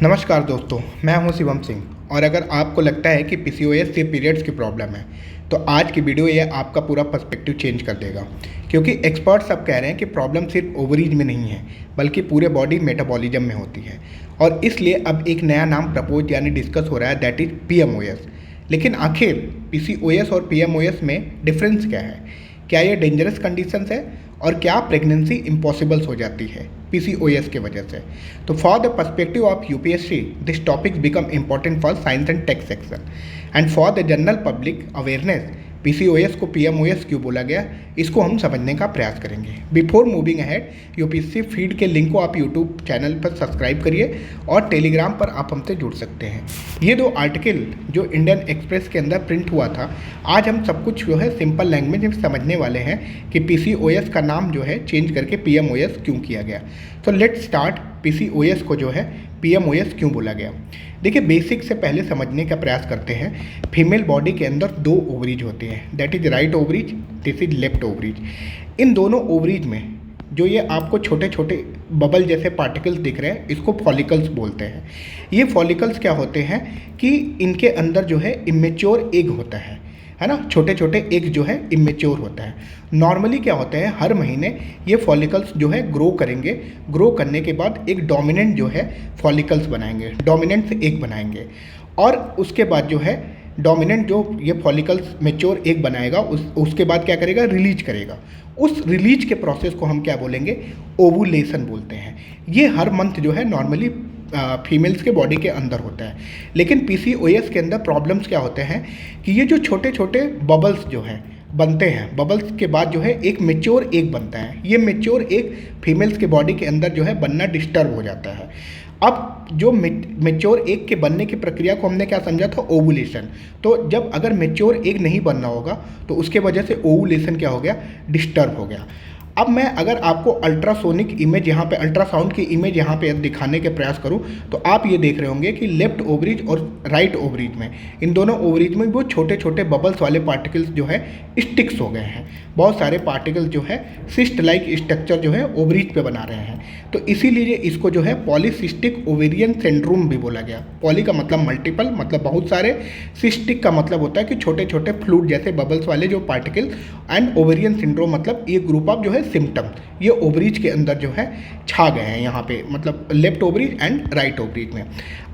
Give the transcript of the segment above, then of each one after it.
नमस्कार दोस्तों, मैं हूं शिवम सिंह। और अगर आपको लगता है कि पीसीओएस से पीरियड्स की प्रॉब्लम है तो आज की वीडियो ये आपका पूरा पर्सपेक्टिव चेंज कर देगा, क्योंकि एक्सपर्ट्स अब कह रहे हैं कि प्रॉब्लम सिर्फ ओवरीज में नहीं है बल्कि पूरे बॉडी मेटाबॉलिज्म में होती है। और इसलिए अब एक नया नाम प्रपोज यानी डिस्कस हो रहा है, दैट इज पीएमओएस। लेकिन आखिर पीसीओएस और पीएमओएस में डिफरेंस क्या है? क्या ये डेंजरस कंडीशंस है और क्या प्रेगनेंसी इम्पॉसिबल्स हो जाती है पीसीओएस के वजह से? तो for the perspective of UPSC this topics become important for science and tech section and for the general public awareness. PCOS को पीएमओएस क्यों बोला गया, इसको हम समझने का प्रयास करेंगे। Before moving ahead, UPSC feed के लिंक को आप यूट्यूब चैनल पर सब्सक्राइब करिए और टेलीग्राम पर आप हमसे जुड़ सकते हैं। ये दो आर्टिकल जो इंडियन एक्सप्रेस के अंदर प्रिंट हुआ था, आज हम सब कुछ जो है सिंपल लैंग्वेज में समझने वाले हैं कि पीसीओएस का नाम जो है चेंज करके पीएमओएस क्यों किया गया। तो लेट्स स्टार्ट। पीसीओएस को जो है पीएमओएस क्यों बोला गया? देखिए, बेसिक से पहले समझने का प्रयास करते हैं। फीमेल बॉडी के अंदर दो ओवरीज होते हैं, that is right ovaries, this is left ovaries. इन दोनों ओवरीज में जो ये आपको छोटे छोटे बबल जैसे पार्टिकल्स दिख रहे हैं, इसको फॉलिकल्स बोलते हैं। ये फॉलिकल्स क्या होते हैं कि इनके अंदर जो है इमेच्योर एग होता है ना, छोटे छोटे एग जो है इमेच्योर होता है। नॉर्मली क्या होता है, हर महीने ये फॉलिकल्स जो है ग्रो करेंगे। ग्रो करने के बाद एक डोमिनेंट जो है फॉलिकल्स बनाएंगे, डोमिनेंट एग बनाएंगे। और उसके बाद जो है डोमिनेंट जो ये फॉलिकल्स मेच्योर एग बनाएगा, उसके बाद क्या करेगा, रिलीज करेगा। उस रिलीज के प्रोसेस को हम क्या बोलेंगे, ओवुलेशन बोलते हैं। ये हर मंथ जो है नॉर्मली फीमेल्स के बॉडी के अंदर होता है। लेकिन पीसीओएस के अंदर प्रॉब्लम्स क्या होते हैं कि ये जो छोटे छोटे बबल्स जो हैं बनते हैं, बबल्स के बाद जो है एक मेच्योर एग बनता है। ये मेच्योर एग फीमेल्स के बॉडी के अंदर जो है बनना डिस्टर्ब हो जाता है। अब जो मेच्योर एग के बनने की प्रक्रिया को हमने क्या समझा था, ओवुलेशन। तो जब अगर मेच्योर एग नहीं बनना होगा तो उसके वजह से ओवुलेशन क्या हो गया, डिस्टर्ब हो गया। अब मैं अगर आपको अल्ट्रासोनिक इमेज यहाँ पे, अल्ट्रासाउंड की इमेज यहाँ पे दिखाने के प्रयास करूँ तो आप ये देख रहे होंगे कि लेफ्ट ओवरीज और राइट ओवरीज में, इन दोनों ओवरीज में वो छोटे छोटे बबल्स वाले पार्टिकल्स जो है स्टिक्स हो गए हैं। बहुत सारे पार्टिकल्स जो है सिस्ट लाइक स्ट्रक्चर जो है ओवरीज पे बना रहे हैं। तो इसीलिए इसको जो है पॉलीसिस्टिक ओवेरियन सिंड्रोम भी बोला गया। पॉली का मतलब मल्टीपल, मतलब बहुत सारे। सिस्टिक का मतलब होता है कि छोटे छोटे फ्लूइड जैसे बबल्स वाले जो पार्टिकल, एंड ओवेरियन सिंड्रोम मतलब ये ग्रुप ऑफ जो है सिम्टम, ये ओवरीज के अंदर जो है छा गए हैं यहाँ पे, मतलब left ovaries and right ovaries में।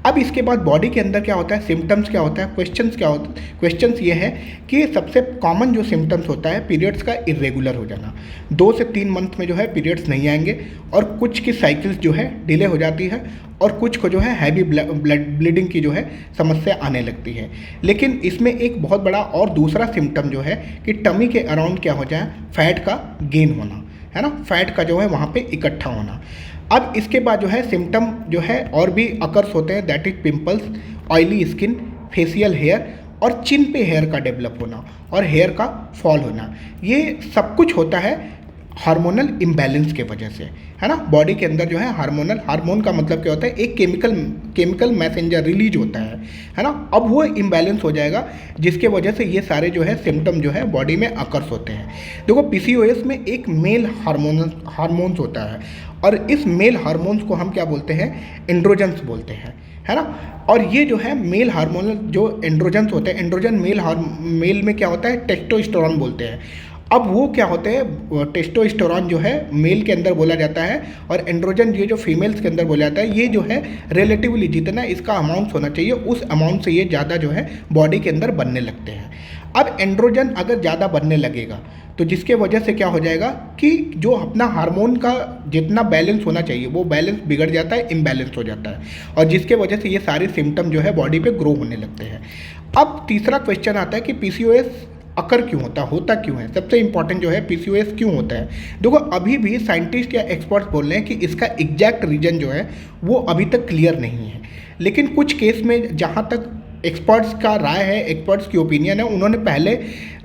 अब इसके बाद बॉडी के अंदर क्या होता है, सिम्टम्स क्या होता है, क्वेश्चंस क्या होता है। क्वेश्चंस ये है कि सबसे कॉमन जो सिम्टम्स होता है पीरियड्स का इरेगुलर हो जाना। 2 से 3 मंथ में जो है पीरियड्स नहीं आएंगे और कुछ की साइकिल्स जो है डिले हो जाती है और कुछ को जो है हैवी ब्लीडिंग की जो है समस्या आने लगती है। लेकिन इसमें एक बहुत बड़ा और दूसरा सिम्टम जो है कि टमी के अराउंड क्या हो जाए, फैट का गेन होना, है ना, फैट का जो है वहाँ पे इकट्ठा होना। अब इसके बाद जो है सिम्टम जो है और भी अकर्स होते हैं, that is pimples, oily skin, facial hair और चिन पे हेयर का डेवलप होना और हेयर का फॉल होना। ये सब कुछ होता है हार्मोनल इम्बैलेंस के वजह से, है ना। बॉडी के अंदर जो है हार्मोन का मतलब क्या होता है, एक केमिकल मैसेंजर रिलीज होता है ना। अब वो इम्बैलेंस हो जाएगा जिसके वजह से ये सारे जो है सिम्टम जो है बॉडी में अकर्स होते हैं। देखो, पीसीओएस में एक मेल हार्मोन्स होता है और इस मेल हार्मोन्स को हम क्या बोलते हैं, एंड्रोजन्स बोलते हैं, है ना। और ये जो है मेल हार्मोनल जो एंड्रोजन्स होते हैं, एंड्रोजन मेल में क्या होता है, टेस्टोस्टेरोन बोलते हैं। अब वो क्या होते हैं, टेस्टोस्टेरोन जो है मेल के अंदर बोला जाता है और एंड्रोजन ये जो फीमेल्स के अंदर बोला जाता है। ये जो है रिलेटिवली जितना इसका अमाउंट होना चाहिए उस अमाउंट से ये ज़्यादा जो है बॉडी के अंदर बनने लगते हैं। अब एंड्रोजन अगर ज़्यादा बनने लगेगा तो जिसके वजह से क्या हो जाएगा कि जो अपना हार्मोन का जितना बैलेंस होना चाहिए वो बैलेंस बिगड़ जाता है, इम्बैलेंस हो जाता है और जिसके वजह से ये सारे सिम्टम जो है बॉडी पे ग्रो होने लगते हैं। अब तीसरा क्वेश्चन आता है कि पीसीओएस अकर क्यों होता क्यों है। सबसे इंपॉर्टेंट जो है पीसीओएस क्यों होता है। देखो, अभी भी साइंटिस्ट या एक्सपर्ट्स बोल रहे हैं कि इसका एग्जैक्ट रीजन जो है वो अभी तक क्लियर नहीं है। लेकिन कुछ केस में जहाँ तक एक्सपर्ट्स का राय है, एक्सपर्ट्स की ओपिनियन है, उन्होंने पहले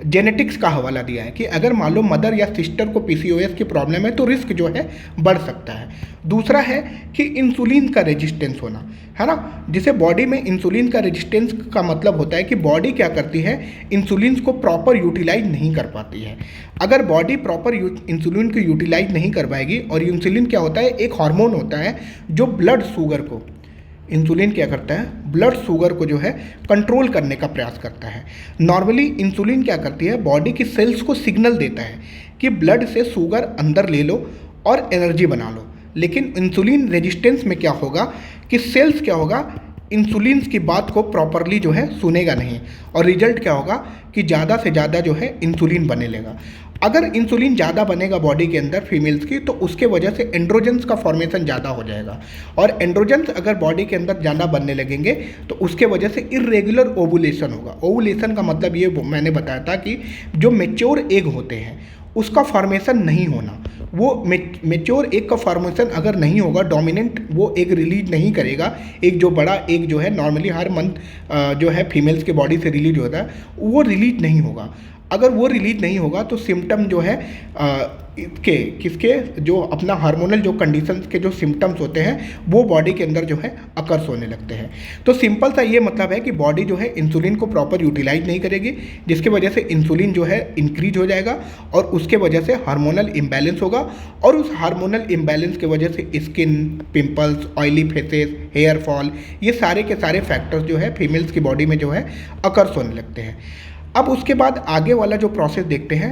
जेनेटिक्स का हवाला दिया है कि अगर मान लो मदर या सिस्टर को पीसीओएस की प्रॉब्लम है तो रिस्क जो है बढ़ सकता है। दूसरा है कि इंसुलिन का रेजिस्टेंस होना, है ना। जिसे बॉडी में इंसुलिन का रेजिस्टेंस का मतलब होता है कि बॉडी क्या करती है, इंसुलिन को प्रॉपर यूटिलाइज नहीं कर पाती है। अगर बॉडी प्रॉपर इंसुलिन को यूटिलाइज नहीं कर पाएगी, और इंसुलिन क्या होता है, एक हार्मोन होता है जो ब्लड शुगर को इंसुलिन क्या करता है, ब्लड शुगर को जो है कंट्रोल करने का प्रयास करता है। नॉर्मली इंसुलिन क्या करती है, बॉडी की सेल्स को सिग्नल देता है कि ब्लड से शुगर अंदर ले लो और एनर्जी बना लो। लेकिन इंसुलिन रेजिस्टेंस में क्या होगा कि सेल्स क्या होगा, इंसुलिन की बात को प्रॉपरली जो है सुनेगा नहीं, और रिजल्ट क्या होगा कि ज़्यादा से ज़्यादा जो है इंसुलिन बने लेगा। अगर इंसुलिन ज़्यादा बनेगा बॉडी के अंदर फीमेल्स की, तो उसके वजह से एंड्रोजन्स का फॉर्मेशन ज़्यादा हो जाएगा, और एंड्रोजन्स अगर बॉडी के अंदर ज़्यादा बनने लगेंगे तो उसके वजह से इर्रेगुलर ओवुलेशन होगा। ओवुलेशन का मतलब ये मैंने बताया था कि जो मेच्योर एग होते हैं उसका फॉर्मेशन नहीं होना। वो मेच्योर एग का फॉर्मेशन अगर नहीं होगा, डोमिनेंट वो एग रिलीज नहीं करेगा। एक जो बड़ा एग जो है नॉर्मली हर मंथ जो है फीमेल्स के बॉडी से रिलीज होता है, वो रिलीज नहीं होगा। अगर वो रिलीज नहीं होगा तो सिम्टम जो है किसके जो अपना हार्मोनल जो कंडीशंस के जो सिम्टम्स होते हैं वो बॉडी के अंदर जो है अकर्स होने लगते हैं। तो सिंपल सा ये मतलब है कि बॉडी जो है इंसुलिन को प्रॉपर यूटिलाइज नहीं करेगी, जिसकी वजह से इंसुलिन जो है इंक्रीज हो जाएगा और उसके वजह से हार्मोनल इम्बैलेंस होगा, और उस हार्मोनल इम्बैलेंस की वजह से skin, pimples, oily faces, hair fall, ये सारे के सारे फैक्टर्स जो है फीमेल्स की बॉडी में जो है अकर्स होने लगते हैं। अब उसके बाद आगे वाला जो प्रोसेस देखते हैं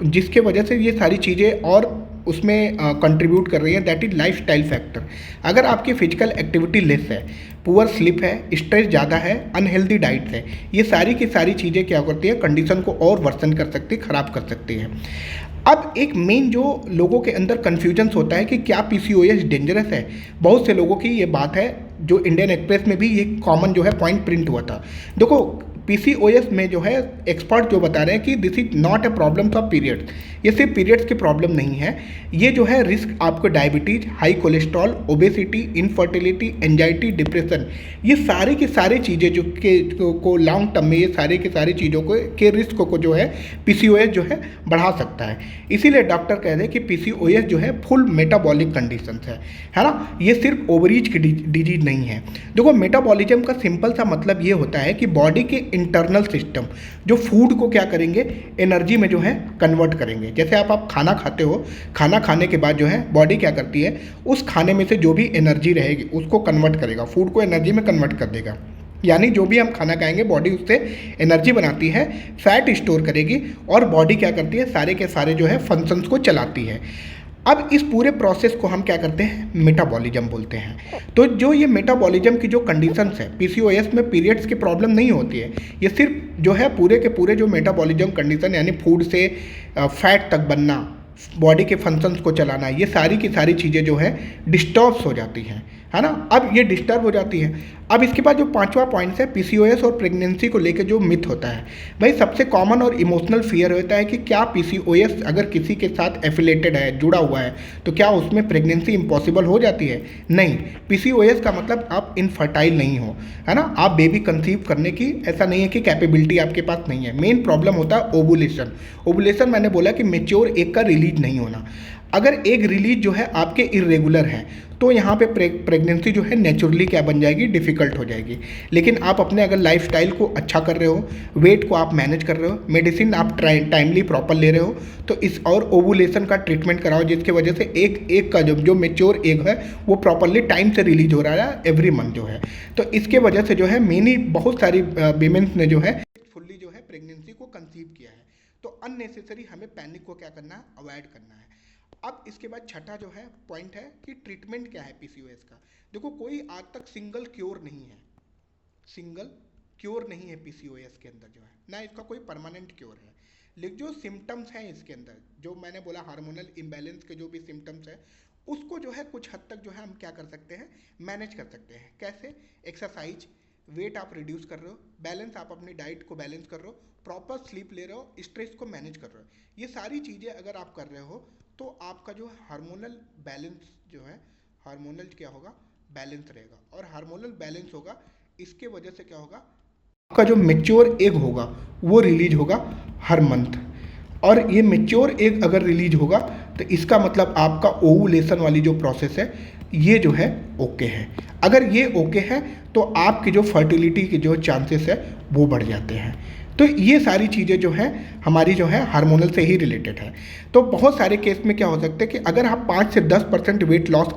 जिसके वजह से ये सारी चीज़ें और उसमें कंट्रीब्यूट कर रही हैं, दैट इज लाइफस्टाइल फैक्टर। अगर आपकी फिजिकल एक्टिविटी लेस है, पुअर स्लीप है, स्ट्रेस ज़्यादा है, अनहेल्दी डाइट है, ये सारी की सारी चीज़ें क्या करती हैं, कंडीशन को और वर्सन कर सकती है, ख़राब कर सकती है। अब एक मेन जो लोगों के अंदर कन्फ्यूजन्स होता है कि क्या पीसीओएस डेंजरस है। बहुत से लोगों की ये बात है, जो इंडियन एक्सप्रेस में भी ये कॉमन जो है पॉइंट प्रिंट हुआ था। देखो पीसीओएस में जो है एक्सपर्ट जो बता रहे हैं कि this is not a problem of periods, ये सिर्फ पीरियड्स की प्रॉब्लम नहीं है, ये जो है रिस्क आपको diabetes, high cholesterol, obesity, infertility, anxiety, depression, ये सारी की सारी चीज़ें जो को लॉन्ग टर्म में ये सारे की सारी चीज़ों को के रिस्क को जो है पीसीओएस जो है बढ़ा सकता है। इसीलिए डॉक्टर कह रहे हैं कि पीसीओएस जो है फुल मेटाबॉलिक कंडीशन है ना, ये सिर्फ ओवरीज की डिजीज नहीं है। देखो मेटाबॉलिज्म का सिंपल सा मतलब ये होता है कि बॉडी के इंटरनल सिस्टम जो फूड को क्या करेंगे, एनर्जी में जो है कन्वर्ट करेंगे। जैसे आप खाना खाते हो, खाना खाने के बाद जो है बॉडी क्या करती है, उस खाने में से जो भी एनर्जी रहेगी उसको कन्वर्ट करेगा, फूड को एनर्जी में कन्वर्ट कर देगा। यानी जो भी हम खाना खाएंगे बॉडी उससे एनर्जी बनाती है, फैट स्टोर करेगी, और बॉडी क्या करती है, सारे के सारे जो है फंक्शंस को चलाती है। अब इस पूरे प्रोसेस को हम क्या करते हैं, मेटाबॉलिज्म बोलते हैं। तो जो ये मेटाबॉलिज्म की जो कंडीशंस है, पीसीओएस में पीरियड्स की प्रॉब्लम नहीं होती है, ये सिर्फ जो है पूरे के पूरे जो मेटाबॉलिज्म कंडीशन यानी फूड से फैट तक बनना, बॉडी के फंक्शंस को चलाना, ये सारी की सारी चीज़ें जो है डिस्टर्ब्स हो जाती हैं, है ना। अब ये डिस्टर्ब हो जाती है। अब इसके बाद जो पांचवा पॉइंट है पीसीओएस और प्रेगनेंसी को लेकर जो मिथ होता है, भाई सबसे कॉमन और इमोशनल फियर होता है कि क्या पीसीओएस अगर किसी के साथ एफिलेटेड है, जुड़ा हुआ है, तो क्या उसमें प्रेगनेंसी इम्पॉसिबल हो जाती है। नहीं, पीसीओएस का मतलब आप इनफर्टाइल नहीं हो, है ना, आप बेबी कंसीव करने की ऐसा नहीं है कि कैपेबिलिटी आपके पास नहीं है। मेन प्रॉब्लम होता है ओवुलेशन। ओवुलेशन मैंने बोला कि मेच्योर एग का रिलीज नहीं होना। अगर एग रिलीज जो है आपके इरेगुलर है तो यहाँ पे प्रेगनेंसी जो है नेचुरली क्या बन जाएगी, डिफ़िकल्ट हो जाएगी। लेकिन आप अपने अगर लाइफस्टाइल को अच्छा कर रहे हो, वेट को आप मैनेज कर रहे हो, मेडिसिन आप टाइमली प्रॉपर ले रहे हो, तो इस और ओवुलेशन का ट्रीटमेंट कराओ, जिसकी वजह से एक का जो मेच्योर एग है वो प्रॉपरली टाइम से रिलीज हो रहा है एवरी मंथ जो है। तो इसके वजह से जो है मेनी बहुत सारी वीमेंस ने जो है फुल्ली जो है प्रेगनेंसी को कंसीव किया है। तो अननेसेसरी हमें पैनिक को क्या करना है, अवॉइड करना है। अब इसके बाद छठा जो है पॉइंट है कि ट्रीटमेंट क्या है पीसीओएस का। देखो कोई आज तक सिंगल क्योर नहीं है, सिंगल क्योर नहीं है पीसीओएस के अंदर जो है ना, इसका कोई परमानेंट क्योर है। लेकिन जो सिम्टम्स हैं इसके अंदर, जो मैंने बोला हार्मोनल इम्बैलेंस के जो भी सिम्टम्स है, उसको जो है कुछ हद तक जो है हम क्या कर सकते हैं, मैनेज कर सकते हैं। कैसे? एक्सरसाइज, वेट आप रिड्यूस कर रहे हो, बैलेंस आप अपनी डाइट को बैलेंस कर रहे हो, प्रॉपर स्लीप ले रहे हो, स्ट्रेस को मैनेज कर रहे हो, ये सारी चीज़ें अगर आप कर रहे हो तो आपका जो हार्मोनल बैलेंस जो है, हार्मोनल क्या होगा, बैलेंस रहेगा। और हार्मोनल बैलेंस होगा, इसके वजह से क्या होगा, आपका जो मेच्योर एग होगा वो रिलीज होगा हर मंथ। और ये मेच्योर एग अगर रिलीज होगा तो इसका मतलब आपका ओवुलेशन वाली जो प्रोसेस है ये जो है ओके है। अगर ये ओके है तो आपकी जो फर्टिलिटी के जो चांसेस है वो बढ़ जाते हैं। तो ये सारी चीज़ें जो हैं हमारी जो है हार्मोनल से ही रिलेटेड है। तो बहुत सारे केस में क्या हो सकता है कि अगर आप 5 से 10% वेट लॉस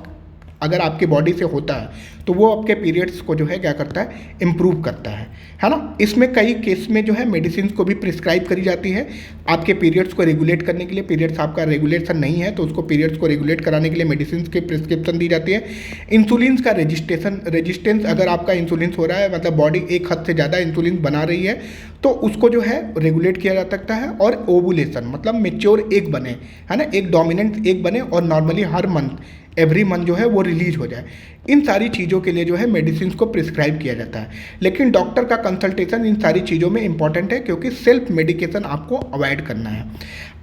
अगर आपकी बॉडी से होता है तो वो आपके पीरियड्स को जो है क्या करता है, इम्प्रूव करता है ना। इसमें कई केस में जो है मेडिसिन को भी प्रिस्क्राइब करी जाती है आपके पीरियड्स को रेगुलेट करने के लिए। पीरियड्स आपका रेगुलेशन नहीं है तो उसको पीरियड्स को रेगुलेट कराने के लिए मेडिसिन की प्रिस्क्रिप्शन दी जाती है। इंसुलिन का रेजिस्टेंस अगर आपका इंसुलिन हो रहा है, मतलब बॉडी एक हद से ज़्यादा इंसुलिन बना रही है, तो उसको जो है रेगुलेट किया जा सकता है। और ओवुलेशन मतलब मेच्योर एग बने, है ना, एक डोमिनेंट एग बने और नॉर्मली हर मंथ एवरी मंथ जो है वो रिलीज हो जाए। इन सारी चीज़ों के लिए जो है मेडिसिन को प्रिस्क्राइब किया जाता है। लेकिन डॉक्टर का कंसल्टेशन इन सारी चीज़ों में इंपॉर्टेंट है क्योंकि सेल्फ मेडिकेशन आपको अवॉइड करना है।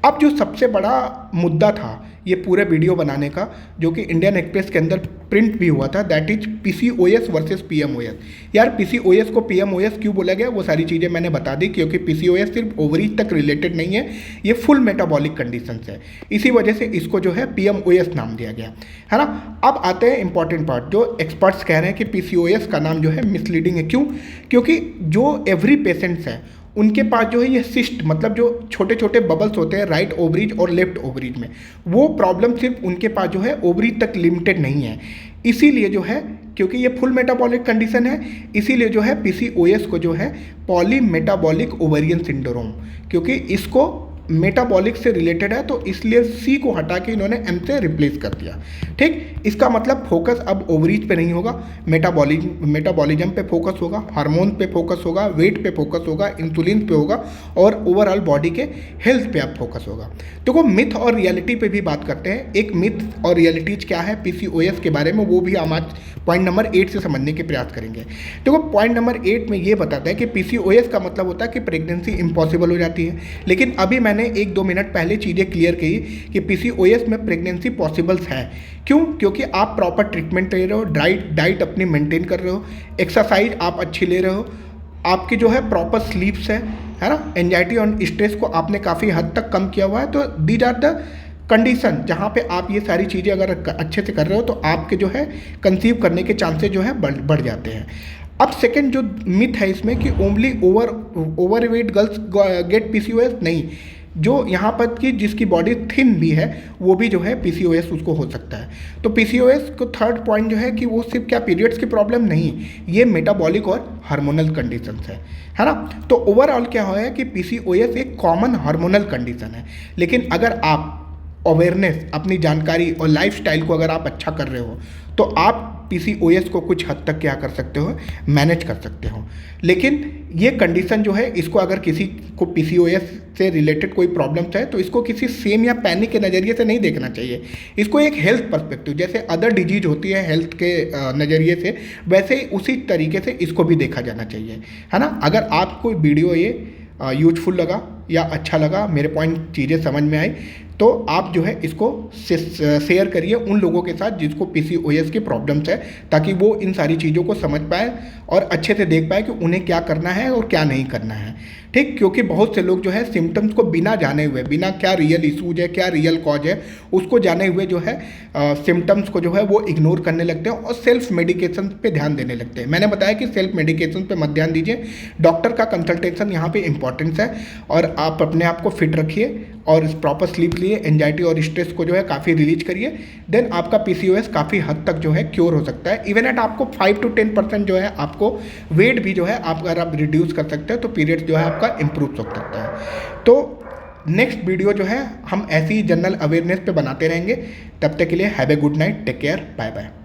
अब जो सबसे बड़ा मुद्दा था ये पूरे वीडियो बनाने का, जो कि इंडियन एक्सप्रेस के अंदर प्रिंट भी हुआ था, that is PCOS versus PMOS। यार PCOS को PMOS क्यों बोला गया वो सारी चीज़ें मैंने बता दी, क्योंकि PCOS सिर्फ ओवरीज तक रिलेटेड नहीं है, ये फुल मेटाबॉलिक कंडीशन है। इसी वजह से इसको जो है PMOS नाम दिया गया, है ना। अब आते हैं इंपॉर्टेंट पार्ट, जो एक्सपर्ट्स कह रहे हैं कि PCOS का नाम जो है मिसलीडिंग है। क्यों? क्योंकि जो एवरी पेशेंट्स हैं उनके पास जो है ये सिस्ट मतलब जो छोटे छोटे बबल्स होते हैं राइट ओवरीज और लेफ्ट ओवरीज में, वो प्रॉब्लम सिर्फ उनके पास जो है ओवरीज तक लिमिटेड नहीं है। इसीलिए जो है, क्योंकि ये फुल मेटाबॉलिक कंडीशन है, इसीलिए जो है PCOS को जो है पॉली मेटाबॉलिक ओवेरियन सिंड्रोम, क्योंकि इसको मेटाबॉलिक से रिलेटेड है तो इसलिए C को हटा के इन्होंने M से रिप्लेस कर दिया। ठीक, इसका मतलब फोकस अब ओवरीज पे नहीं होगा, मेटाबॉलिज्म पे फोकस होगा, हार्मोन पे फोकस होगा, वेट पे फोकस होगा, इंसुलिन पे होगा और ओवरऑल बॉडी के हेल्थ पे अब फोकस होगा। तो वो मिथ और रियलिटी पे भी बात करते हैं। एक मिथ और रियलिटीज क्या है PCOS के बारे में, वो भी हम आज पॉइंट नंबर 8 से समझने के प्रयास करेंगे। तो वो पॉइंट नंबर 8 में ये बताता है कि PCOS का मतलब होता है कि प्रेगनेंसी इम्पॉसिबल हो जाती है। लेकिन अभी मैंने 1-2 मिनट पहले चीज़ें क्लियर की कि PCOS में प्रेगनेंसी पॉसिबल्स है। क्यों? क्योंकि आप प्रॉपर ट्रीटमेंट ले रहे हो, डाइट अपनी मेंटेन कर रहे हो, एक्सरसाइज आप अच्छी ले रहे हो, आपकी जो है प्रॉपर स्लीप्स है ना, एंजाइटी और स्ट्रेस को आपने काफ़ी हद तक कम किया हुआ है। तो दीज आर द कंडीशन जहाँ पे आप ये सारी चीज़ें अगर अच्छे से कर रहे हो तो आपके जो है कंसीव करने के चांसेस जो है बढ़ जाते हैं। अब सेकंड जो मिथ है इसमें कि only overweight girls gate PCOS, नहीं, जो यहाँ पर कि जिसकी बॉडी थिन भी है वो भी जो है PCOS उसको हो सकता है। तो PCOS को थर्ड पॉइंट जो है कि वो सिर्फ क्या पीरियड्स की प्रॉब्लम नहीं, ये मेटाबॉलिक और हार्मोनल कंडीशंस है ना। तो ओवरऑल क्या हो है कि PCOS एक कॉमन हार्मोनल कंडीशन है। लेकिन अगर आप अवेयरनेस, अपनी जानकारी और लाइफस्टाइल को अगर आप अच्छा कर रहे हो तो आप PCOS को कुछ हद तक क्या कर सकते हो, मैनेज कर सकते हो। लेकिन ये कंडीशन जो है, इसको अगर किसी को PCOS से रिलेटेड कोई प्रॉब्लम्स है तो इसको किसी सेम या पैनिक के नज़रिए से नहीं देखना चाहिए। इसको एक हेल्थ पर्सपेक्टिव, जैसे अदर डिजीज होती है हेल्थ के नज़रिए से, वैसे ही उसी तरीके से इसको भी देखा जाना चाहिए, है ना। अगर आपको वीडियो ये यूजफुल लगा या अच्छा लगा, मेरे पॉइंट चीज़ें समझ में आई, तो आप जो है इसको शेयर करिए उन लोगों के साथ जिसको PCOS की प्रॉब्लम्स है, ताकि वो इन सारी चीज़ों को समझ पाए और अच्छे से देख पाए कि उन्हें क्या करना है और क्या नहीं करना है। ठीक, क्योंकि बहुत से लोग जो है सिम्टम्स को बिना जाने हुए, बिना क्या रियल इशूज है, क्या रियल कॉज है, उसको जाने हुए जो है सिम्टम्स को जो है वो इग्नोर करने लगते हैं और सेल्फ मेडिकेशन पे ध्यान देने लगते हैं। मैंने बताया कि सेल्फ मेडिकेशन पे मत ध्यान दीजिए, डॉक्टर का कंसल्टेशन यहाँ पे इंपॉर्टेंस है। और आप अपने आप को फिट रखिए और प्रॉपर स्लीप लिए, एंजाइटी और स्ट्रेस को जो है काफ़ी रिलीज करिए, देन आपका PCOS काफ़ी हद तक जो है क्योर हो सकता है। इवन एट आपको 5 to 10% जो है आपको वेट भी जो है आप अगर आप रिड्यूस कर सकते हैं तो पीरियड्स जो है आपका इम्प्रूव हो सकता है। तो नेक्स्ट वीडियो जो है हम ऐसी जनरल अवेयरनेस पे बनाते रहेंगे। तब तक के लिए have a good night, take care, bye bye.